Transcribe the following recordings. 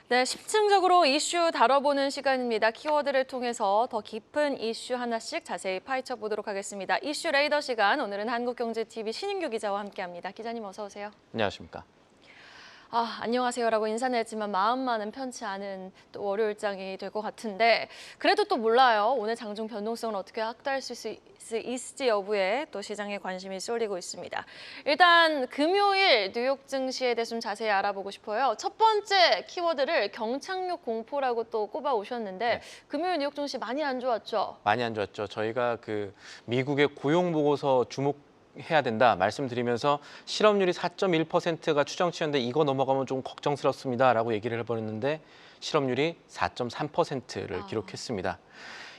네, 집중적으로 이슈 다뤄보는 시간입니다. 키워드를 통해서 더 깊은 이슈 하나씩 자세히 파헤쳐 보도록 하겠습니다. 이슈 레이더 시간, 오늘은 한국경제TV 신인규 기자와 함께합니다. 기자님 어서 오세요. 안녕하십니까. 안녕하세요라고 인사냈지만 마음만은 편치 않은 또 월요일장이 될 것 같은데 그래도 또 몰라요. 오늘 장중 변동성을 어떻게 확대할 수 있을지 여부에 또 시장에 관심이 쏠리고 있습니다. 일단 금요일 뉴욕 증시에 대해서 좀 자세히 알아보고 싶어요. 첫 번째 키워드를 경착륙 공포라고 또 꼽아 오셨는데 네. 금요일 뉴욕 증시 많이 안 좋았죠? 많이 안 좋았죠. 저희가 미국의 고용 보고서 주목해야 된다 말씀드리면서 실업률이 4.1%가 추정치였는데 이거 넘어가면 좀 걱정스럽습니다라고 얘기를 해버렸는데 실업률이 4.3%를 기록했습니다.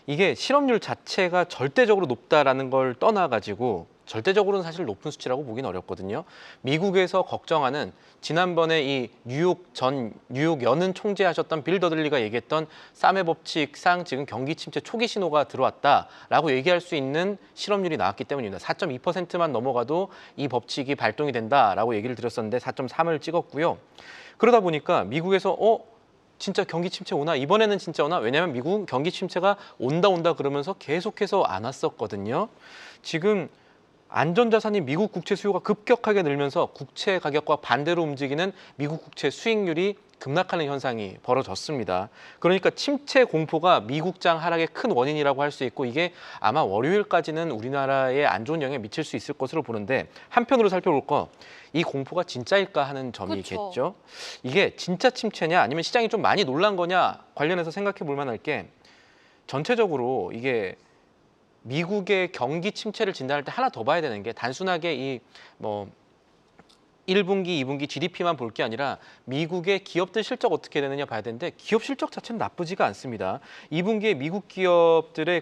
이게 실업률 자체가 절대적으로 높다라는 걸 떠나가지고 절대적으로는 사실 높은 수치라고 보긴 어렵거든요. 미국에서 걱정하는 지난번에 이 뉴욕 연은 총재하셨던 빌 더들리가 얘기했던 쌈의 법칙상 지금 경기 침체 초기 신호가 들어왔다라고 얘기할 수 있는 실업률이 나왔기 때문입니다. 4.2%만 넘어가도 이 법칙이 발동이 된다라고 얘기를 드렸었는데 4.3을 찍었고요. 그러다 보니까 미국에서 진짜 경기 침체 오나? 이번에는 진짜 오나? 왜냐하면 미국은 경기 침체가 온다 그러면서 계속해서 안 왔었거든요. 지금 안전자산인 미국 국채 수요가 급격하게 늘면서 국채 가격과 반대로 움직이는 미국 국채 수익률이 급락하는 현상이 벌어졌습니다. 그러니까 침체 공포가 미국장 하락의 큰 원인이라고 할 수 있고 이게 아마 월요일까지는 우리나라에 안 좋은 영향을 미칠 수 있을 것으로 보는데 한편으로 살펴볼 거 이 공포가 진짜일까 하는 점이겠죠. 그쵸. 이게 진짜 침체냐 아니면 시장이 좀 많이 놀란 거냐 관련해서 생각해 볼 만할 게 전체적으로 이게 미국의 경기 침체를 진단할 때 하나 더 봐야 되는 게 단순하게 1분기, 2분기 GDP만 볼 게 아니라 미국의 기업들 실적 어떻게 되느냐 봐야 되는데 기업 실적 자체는 나쁘지가 않습니다. 2분기에 미국 기업들의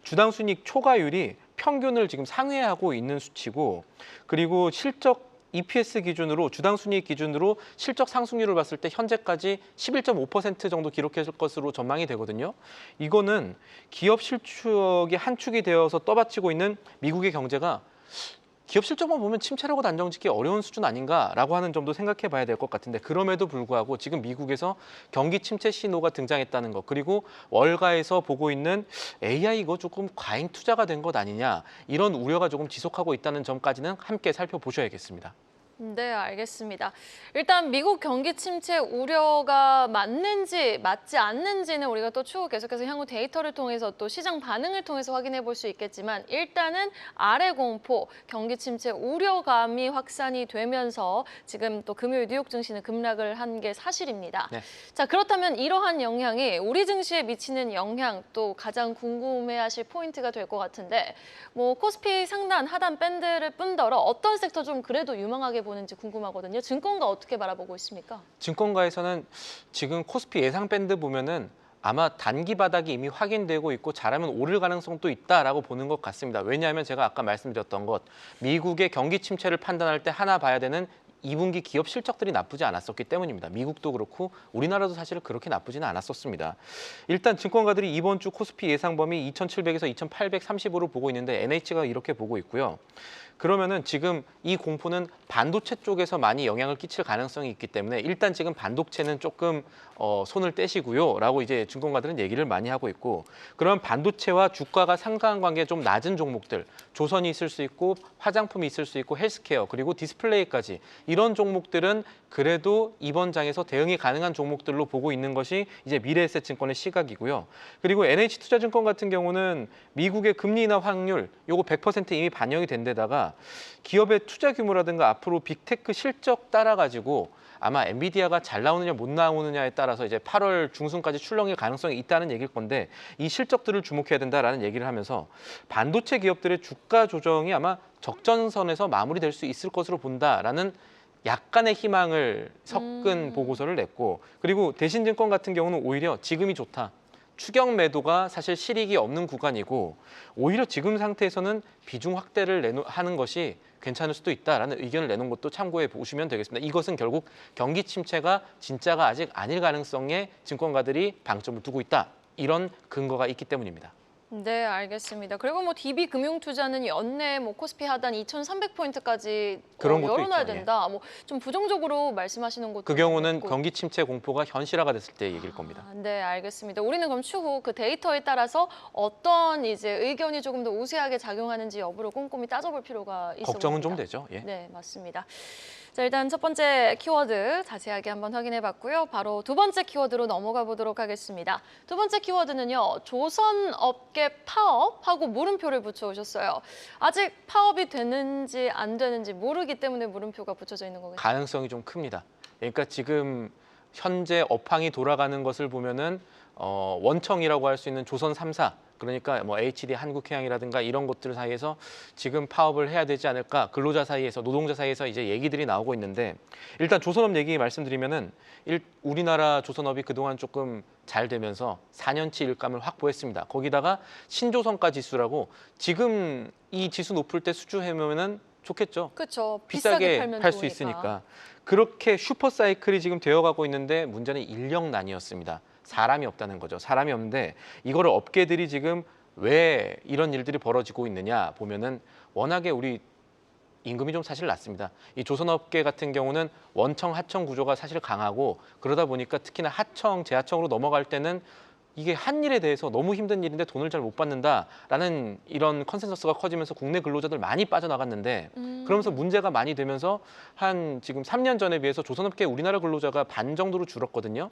주당 순이익 초과율이 평균을 지금 상회하고 있는 수치고 그리고 실적 EPS 기준으로 주당 순이익 기준으로 실적 상승률을 봤을 때 현재까지 11.5% 정도 기록했을 것으로 전망이 되거든요. 이거는 기업 실적이 한 축이 되어서 떠받치고 있는 미국의 경제가 기업 실적만 보면 침체라고 단정짓기 어려운 수준 아닌가라고 하는 점도 생각해 봐야 될 것 같은데 그럼에도 불구하고 지금 미국에서 경기 침체 신호가 등장했다는 것 그리고 월가에서 보고 있는 AI 이거 조금 과잉 투자가 된 것 아니냐 이런 우려가 조금 지속하고 있다는 점까지는 함께 살펴보셔야겠습니다. 네, 알겠습니다. 일단 미국 경기 침체 우려가 맞는지 맞지 않는지는 우리가 또 추후 계속해서 향후 데이터를 통해서 또 시장 반응을 통해서 확인해 볼 수 있겠지만 일단은 아래 공포, 경기 침체 우려감이 확산이 되면서 지금 또 금요일 뉴욕 증시는 급락을 한 게 사실입니다. 네. 자, 그렇다면 이러한 영향이 우리 증시에 미치는 영향 또 가장 궁금해하실 포인트가 될 것 같은데 코스피 상단, 하단 밴드를 뿐더러 어떤 섹터 좀 그래도 유망하게 보는지 궁금하거든요. 증권가 어떻게 바라보고 있습니까? 증권가에서는 지금 코스피 예상 밴드 보면은 아마 단기 바닥이 이미 확인되고 있고 잘하면 오를 가능성도 있다라고 보는 것 같습니다. 왜냐하면 제가 아까 말씀드렸던 것 미국의 경기 침체를 판단할 때 하나 봐야 되는 2분기 기업 실적들이 나쁘지 않았었기 때문입니다. 미국도 그렇고 우리나라도 사실 그렇게 나쁘지는 않았었습니다. 일단 증권가들이 이번 주 코스피 예상 범위 2,700에서 2,830으로 보고 있는데 NH가 이렇게 보고 있고요. 그러면은 지금 이 공포는 반도체 쪽에서 많이 영향을 끼칠 가능성이 있기 때문에 일단 지금 반도체는 조금 손을 떼시고요라고 이제 증권가들은 얘기를 많이 하고 있고 그럼 반도체와 주가가 상관한 관계 좀 낮은 종목들 조선이 있을 수 있고 화장품이 있을 수 있고 헬스케어 그리고 디스플레이까지 이런 종목들은 그래도 이번 장에서 대응이 가능한 종목들로 보고 있는 것이 이제 미래에셋증권의 시각이고요. 그리고 NH투자증권 같은 경우는 미국의 금리 인하 확률 요거 100% 이미 반영이 된 데다가 기업의 투자 규모라든가 앞으로 빅테크 실적 따라가지고 아마 엔비디아가 잘 나오느냐 못 나오느냐에 따라서 이제 8월 중순까지 출렁일 가능성이 있다는 얘기일 건데 이 실적들을 주목해야 된다라는 얘기를 하면서 반도체 기업들의 주가 조정이 아마 적전선에서 마무리될 수 있을 것으로 본다라는 약간의 희망을 섞은 보고서를 냈고 그리고 대신증권 같은 경우는 오히려 지금이 좋다. 추경 매도가 사실 실익이 없는 구간이고 오히려 지금 상태에서는 비중 확대를 하는 것이 괜찮을 수도 있다라는 의견을 내놓은 것도 참고해 보시면 되겠습니다. 이것은 결국 경기 침체가 진짜가 아직 아닐 가능성에 증권가들이 방점을 두고 있다. 이런 근거가 있기 때문입니다. 네, 알겠습니다. 그리고 뭐 DB 금융투자는 연내 뭐 코스피 하단 2,300포인트까지 그런 것도 열어놔야 있죠. 예. 된다. 뭐 좀 부정적으로 말씀하시는 것도 그 경우는 있고. 경기 침체 공포가 현실화가 됐을 때 얘기일 겁니다. 네, 알겠습니다. 우리는 그럼 추후 그 데이터에 따라서 어떤 이제 의견이 조금 더 우세하게 작용하는지 여부를 꼼꼼히 따져볼 필요가 있어 걱정은 좀 보입니다. 되죠. 예. 네, 맞습니다. 자, 일단 첫 번째 키워드 자세하게 한번 확인해 봤고요. 바로 두 번째 키워드로 넘어가 보도록 하겠습니다. 두 번째 키워드는요. 조선업계 파업하고 물음표를 붙여오셨어요. 아직 파업이 되는지 안 되는지 모르기 때문에 물음표가 붙여져 있는 거겠죠. 가능성이 좀 큽니다. 그러니까 지금 현재 업황이 돌아가는 것을 보면은 원청이라고 할 수 있는 조선 3사, 그러니까 뭐 HD 한국해양이라든가 이런 것들 사이에서 지금 파업을 해야 되지 않을까, 근로자 사이에서, 노동자 사이에서 이제 얘기들이 나오고 있는데, 일단 조선업 얘기 말씀드리면은 우리나라 조선업이 그동안 조금 잘 되면서 4년치 일감을 확보했습니다. 거기다가 신조성가 지수라고 지금 이 지수 높을 때 수주해면은 좋겠죠. 그렇죠. 비싸게 팔면 팔 수 좋으니까. 있으니까. 그렇게 슈퍼 사이클이 지금 되어가고 있는데 문제는 인력난이었습니다. 사람이 없다는 거죠. 사람이 없는데 이거를 업계들이 지금 왜 이런 일들이 벌어지고 있느냐 보면은 워낙에 우리 임금이 좀 사실 낮습니다. 이 조선업계 같은 경우는 원청, 하청 구조가 사실 강하고, 그러다 보니까 특히나 하청, 재하청으로 넘어갈 때는 이게 한 일에 대해서 너무 힘든 일인데 돈을 잘 못 받는다라는 이런 컨센서스가 커지면서 국내 근로자들 많이 빠져나갔는데, 그러면서 문제가 많이 되면서 한 지금 3년 전에 비해서 조선업계 우리나라 근로자가 반 정도로 줄었거든요.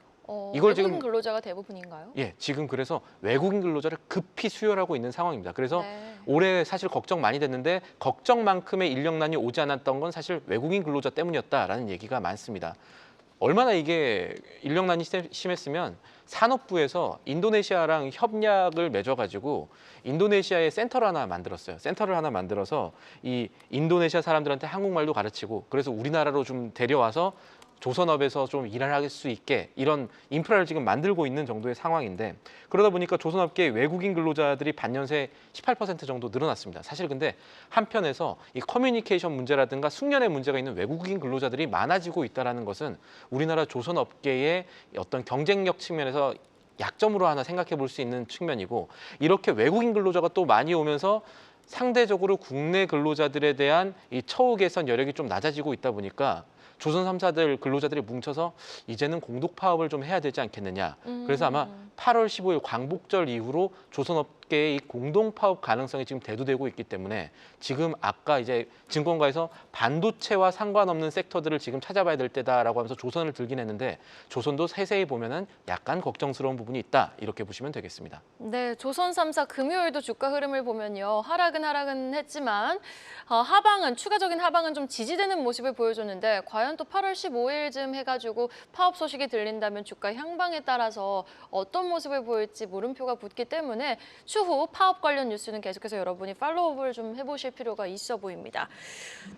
이걸 외국인 지금 근로자가 대부분인가요? 예, 지금 그래서 외국인 근로자를 급히 수혈하고 있는 상황입니다. 그래서 네. 올해 사실 걱정 많이 됐는데 걱정만큼의 인력난이 오지 않았던 건 사실 외국인 근로자 때문이었다라는 얘기가 많습니다. 얼마나 이게 인력난이 심했으면 산업부에서 인도네시아랑 협약을 맺어가지고 인도네시아에 센터를 하나 만들었어요. 센터를 하나 만들어서 이 인도네시아 사람들한테 한국말도 가르치고, 그래서 우리나라로 좀 데려와서 조선업에서 좀 일을 할 수 있게 이런 인프라를 지금 만들고 있는 정도의 상황인데, 그러다 보니까 조선업계 외국인 근로자들이 반년새 18% 정도 늘어났습니다. 사실 근데 한편에서 이 커뮤니케이션 문제라든가 숙련의 문제가 있는 외국인 근로자들이 많아지고 있다는 것은 우리나라 조선업계의 어떤 경쟁력 측면에서 약점으로 하나 생각해 볼 수 있는 측면이고, 이렇게 외국인 근로자가 또 많이 오면서 상대적으로 국내 근로자들에 대한 이 처우 개선 여력이 좀 낮아지고 있다 보니까 조선 3사들 근로자들이 뭉쳐서 이제는 공동 파업을 좀 해야 되지 않겠느냐. 그래서 아마 8월 15일 광복절 이후로 조선업계의 이 공동 파업 가능성이 지금 대두되고 있기 때문에 지금 아까 이제 증권가에서 반도체와 상관없는 섹터들을 지금 찾아봐야 될 때다라고 하면서 조선을 들긴 했는데, 조선도 세세히 보면은 약간 걱정스러운 부분이 있다, 이렇게 보시면 되겠습니다. 네, 조선 3사 금요일도 주가 흐름을 보면요. 하락은 했지만 하방은 추가적인 하방은 좀 지지되는 모습을 보여줬는데, 과연 또 8월 15일쯤 해가지고 파업 소식이 들린다면 주가 향방에 따라서 어떤 모습을 보일지 물음표가 붙기 때문에 추후 파업 관련 뉴스는 계속해서 여러분이 팔로우업을 좀 해보실 필요가 있어 보입니다.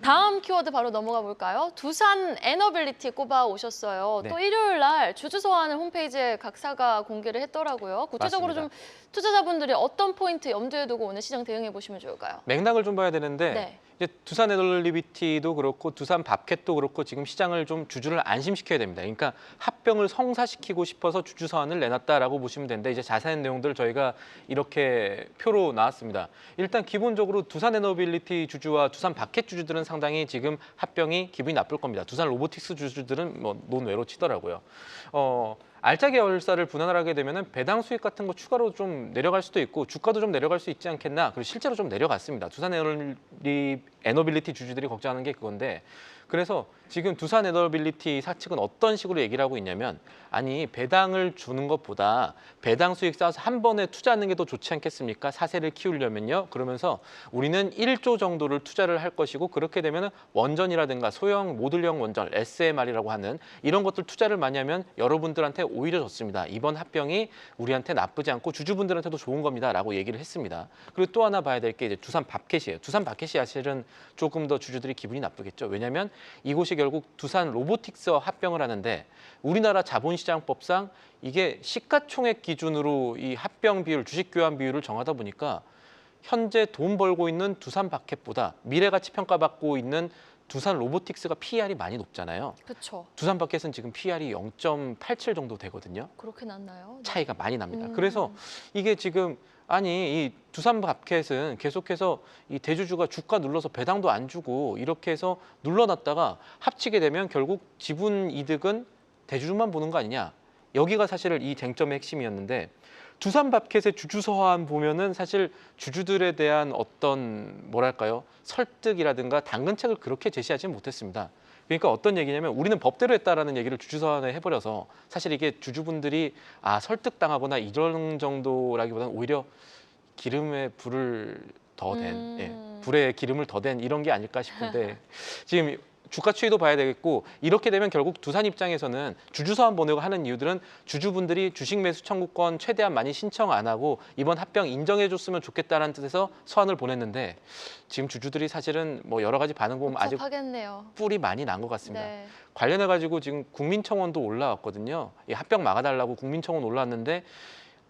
다음 키워드 바로 넘어가 볼까요? 두산 에너빌리티 꼽아 오셨어요. 네. 또 일요일 날 주주서한을 홈페이지에 각사가 공개를 했더라고요. 구체적으로 맞습니다. 좀 투자자분들이 어떤 포인트 염두에 두고 오늘 시장 대응해 보시면 좋을까요? 맥락을 좀 봐야 되는데 네. 이제 두산 에너빌리티도 그렇고 두산 밥캣도 그렇고 지금 시장을 좀 주주를 안심시켜야 됩니다. 그러니까 합병을 성사시키고 싶어서 주주 서한을 내놨다라고 보시면 되는데, 이제 자세한 내용들 저희가 이렇게 표로 나왔습니다. 일단 기본적으로 두산 에너빌리티 주주와 두산 밥캣 주주들은 상당히 지금 합병이 기분이 나쁠 겁니다. 두산 로보틱스 주주들은 뭐 논외로 치더라고요. 알짜 계열사를 분할하게 되면은 배당 수익 같은 거 추가로 좀 내려갈 수도 있고 주가도 좀 내려갈 수 있지 않겠나. 그리고 실제로 좀 내려갔습니다. 두산 에너빌리티 주주들이 걱정하는 게 그건데, 그래서 지금 두산 에너빌리티 사측은 어떤 식으로 얘기를 하고 있냐면, 아니 배당을 주는 것보다 배당 수익 쌓아서 한 번에 투자하는 게 더 좋지 않겠습니까? 사세를 키우려면요. 그러면서 우리는 1조 정도를 투자를 할 것이고, 그렇게 되면 원전이라든가 소형 모듈형 원전 SMR이라고 하는 이런 것들 투자를 많이 하면 여러분들한테 오히려 좋습니다. 이번 합병이 우리한테 나쁘지 않고 주주분들한테도 좋은 겁니다라고 얘기를 했습니다. 그리고 또 하나 봐야 될 게 이제 두산 밥캣이에요. 두산 밥캣이 사실은 조금 더 주주들이 기분이 나쁘겠죠. 왜냐하면 이곳이 결국 두산 로보틱스와 합병을 하는데, 우리나라 자본시장법상 이게 시가총액 기준으로 이 합병 비율, 주식 교환 비율을 정하다 보니까 현재 돈 벌고 있는 두산 밥캣보다 미래가치 평가받고 있는 두산 로보틱스가 PER이 많이 높잖아요. 그렇죠. 두산바켓은 지금 PER이 0.87 정도 되거든요. 그렇게 났나요? 네. 차이가 많이 납니다. 그래서 이게 지금 아니 이 두산바켓은 계속해서 이 대주주가 주가 눌러서 배당도 안 주고 이렇게 해서 눌러놨다가 합치게 되면 결국 지분 이득은 대주주만 보는 거 아니냐. 여기가 사실 이 쟁점의 핵심이었는데 두산바켓의 주주서한 보면은 사실 주주들에 대한 어떤 뭐랄까요 설득이라든가 당근책을 그렇게 제시하지는 못했습니다. 그러니까 어떤 얘기냐면 우리는 법대로 했다라는 얘기를 주주서한에 해버려서 사실 이게 주주분들이 설득당하거나 이런 정도라기보다는 오히려 기름에 불을 더 댄, 불에 기름을 더 댄 이런 게 아닐까 싶은데 지금 주가 추이도 봐야 되겠고 이렇게 되면 결국 두산 입장에서는 주주서한 보내고 하는 이유들은 주주분들이 주식 매수 청구권 최대한 많이 신청 안 하고 이번 합병 인정해줬으면 좋겠다라는 뜻에서 서한을 보냈는데 지금 주주들이 사실은 뭐 여러 가지 반응 보면 아직 복잡하겠네요. 뿔이 많이 난 것 같습니다. 네. 관련해 가지고 지금 국민청원도 올라왔거든요. 이 합병 막아달라고 국민청원 올라왔는데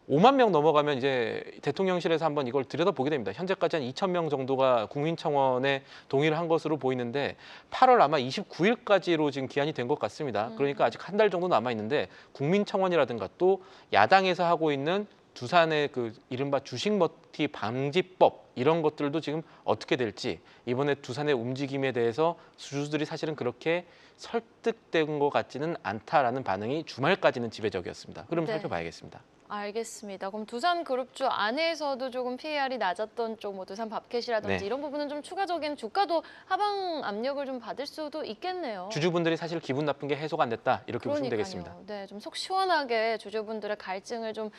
5만 명 넘어가면 이제 대통령실에서 한번 이걸 들여다보게 됩니다. 현재까지 한 2천 명 정도가 국민청원에 동의를 한 것으로 보이는데 8월 아마 29일까지로 지금 기한이 된 것 같습니다. 그러니까 아직 한 달 정도 남아 있는데 국민청원이라든가 또 야당에서 하고 있는 두산의 그 이른바 주식 머티 방지법 이런 것들도 지금 어떻게 될지 이번에 두산의 움직임에 대해서 주주들이 사실은 그렇게 설득된 것 같지는 않다라는 반응이 주말까지는 지배적이었습니다. 흐름 네. 살펴봐야겠습니다. 알겠습니다. 그럼 두산그룹주 안에서도 조금 PER이 낮았던 쪽, 뭐 두산밥켓이라든지 네. 이런 부분은 좀 추가적인 주가도 하방 압력을 좀 받을 수도 있겠네요. 주주분들이 사실 기분 나쁜 게 해소가 안 됐다 이렇게 보시면 되겠습니다. 네, 좀 속 시원하게 주주분들의 갈증을 좀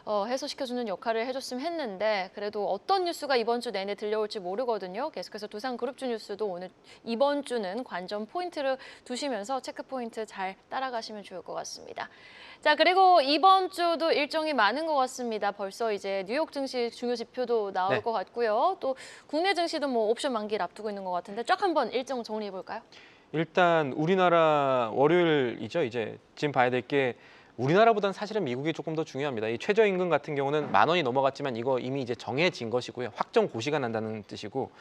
해소시켜주는 역할을 해줬으면 했는데 그래도 어떤 뉴스가 이번 주 내내 들려올지 모르거든요. 계속해서 두산그룹주 뉴스도 오늘 이번 주는 관전 포인트를 두시면서 체크 포인트 잘 따라가시면 좋을 것 같습니다. 자, 그리고 이번 주도 일정이 많은 것 같습니다. 벌써 이제 뉴욕 증시 중요 지표도 나올 네. 것 같고요. 또 국내 증시도 뭐 옵션 만기를 앞두고 있는 것 같은데 쫙 한번 일정 정리해 볼까요? 일단 우리나라 월요일이죠. 이제 지금 봐야 될 게 우리나라보다는 사실은 미국이 조금 더 중요합니다. 이 최저임금 같은 경우는 10,000원이 넘어갔지만 이거 이미 이제 정해진 것이고요. 확정 고시가 난다는 뜻이고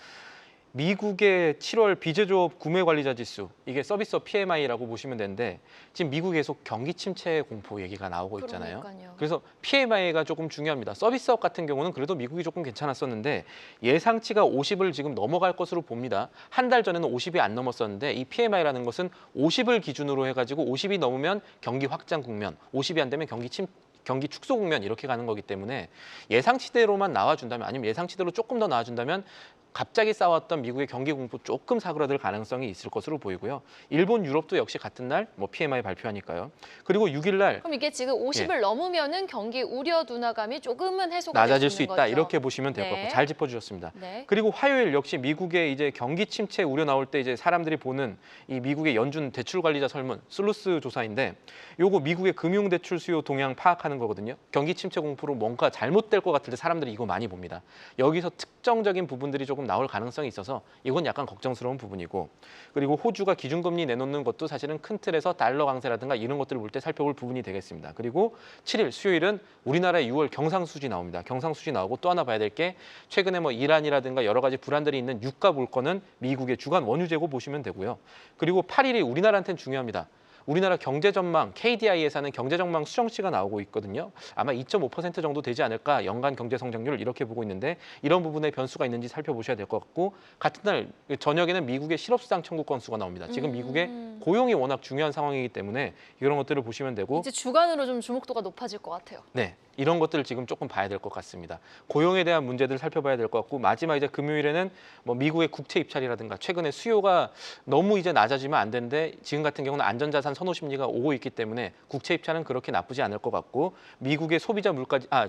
미국의 7월 비제조업 구매관리자 지수 이게 서비스업 PMI라고 보시면 되는데 지금 미국 계속 경기 침체 공포 얘기가 나오고 있잖아요. 그러니까요. 그래서 PMI가 조금 중요합니다. 서비스업 같은 경우는 그래도 미국이 조금 괜찮았었는데 예상치가 50을 지금 넘어갈 것으로 봅니다. 한 달 전에는 50이 안 넘었었는데 이 PMI라는 것은 50을 기준으로 해가지고 50이 넘으면 경기 확장 국면, 50이 안 되면 경기 축소 국면 이렇게 가는 거기 때문에 예상치대로만 나와준다면 아니면 예상치대로 조금 더 나와준다면 갑자기 싸웠던 미국의 경기 공포 조금 사그라들 가능성이 있을 것으로 보이고요. 일본, 유럽도 역시 같은 날 뭐 PMI 발표하니까요. 그리고 6일 날 그럼 이게 지금 50을 넘으면은 경기 우려 둔화감이 조금은 해소가 낮아질 될 수 수 있는 있다 거죠. 이렇게 보시면 될 것 네. 같고 잘 짚어주셨습니다. 네. 그리고 화요일 역시 미국의 이제 경기 침체 우려 나올 때 이제 사람들이 보는 이 미국의 연준 대출 관리자 설문 슬루스 조사인데 요거 미국의 금융 대출 수요 동향 파악하는 거거든요. 경기 침체 공포로 뭔가 잘못될 것 같을 때 사람들이 이거 많이 봅니다. 여기서 특정적인 부분들이 조금 나올 가능성이 있어서 이건 약간 걱정스러운 부분이고 그리고 호주가 기준금리 내놓는 것도 사실은 큰 틀에서 달러 강세라든가 이런 것들을 볼 때 살펴볼 부분이 되겠습니다. 그리고 7일 수요일은 우리나라의 6월 경상수지 나옵니다. 경상수지 나오고 또 하나 봐야 될 게 최근에 뭐 이란이라든가 여러 가지 불안들이 있는 유가 물건은 미국의 주간 원유 재고 보시면 되고요. 그리고 8일이 우리나라한테는 중요합니다. 우리나라 경제전망 KDI에서는 경제전망 수정치가 나오고 있거든요. 아마 2.5% 정도 되지 않을까 연간 경제성장률 이렇게 보고 있는데 이런 부분에 변수가 있는지 살펴보셔야 될 것 같고 같은 날 저녁에는 미국의 실업수당 청구 건수가 나옵니다. 지금 미국의 고용이 워낙 중요한 상황이기 때문에 이런 것들을 보시면 되고 이제 주간으로 좀 주목도가 높아질 것 같아요. 네, 이런 것들을 지금 조금 봐야 될 것 같습니다. 고용에 대한 문제들 살펴봐야 될 것 같고 마지막 이제 금요일에는 뭐 미국의 국채 입찰이라든가 최근에 수요가 너무 이제 낮아지면 안 되는데 지금 같은 경우는 안전자산 선호 심리가 오고 있기 때문에 국채 입찰은 그렇게 나쁘지 않을 것 같고 미국의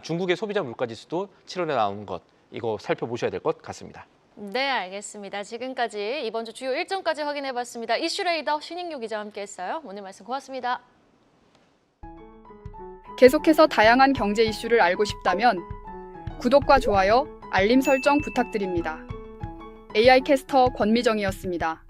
중국의 소비자 물가지수도 7월에 나오는 것 이거 살펴보셔야 될 것 같습니다. 네, 알겠습니다. 지금까지 이번 주 주요 일정까지 확인해봤습니다. 이슈레이더 신익유 기자와 함께했어요. 오늘 말씀 고맙습니다. 계속해서 다양한 경제 이슈를 알고 싶다면 구독과 좋아요, 알림 설정 부탁드립니다. AI 캐스터 권미정이었습니다.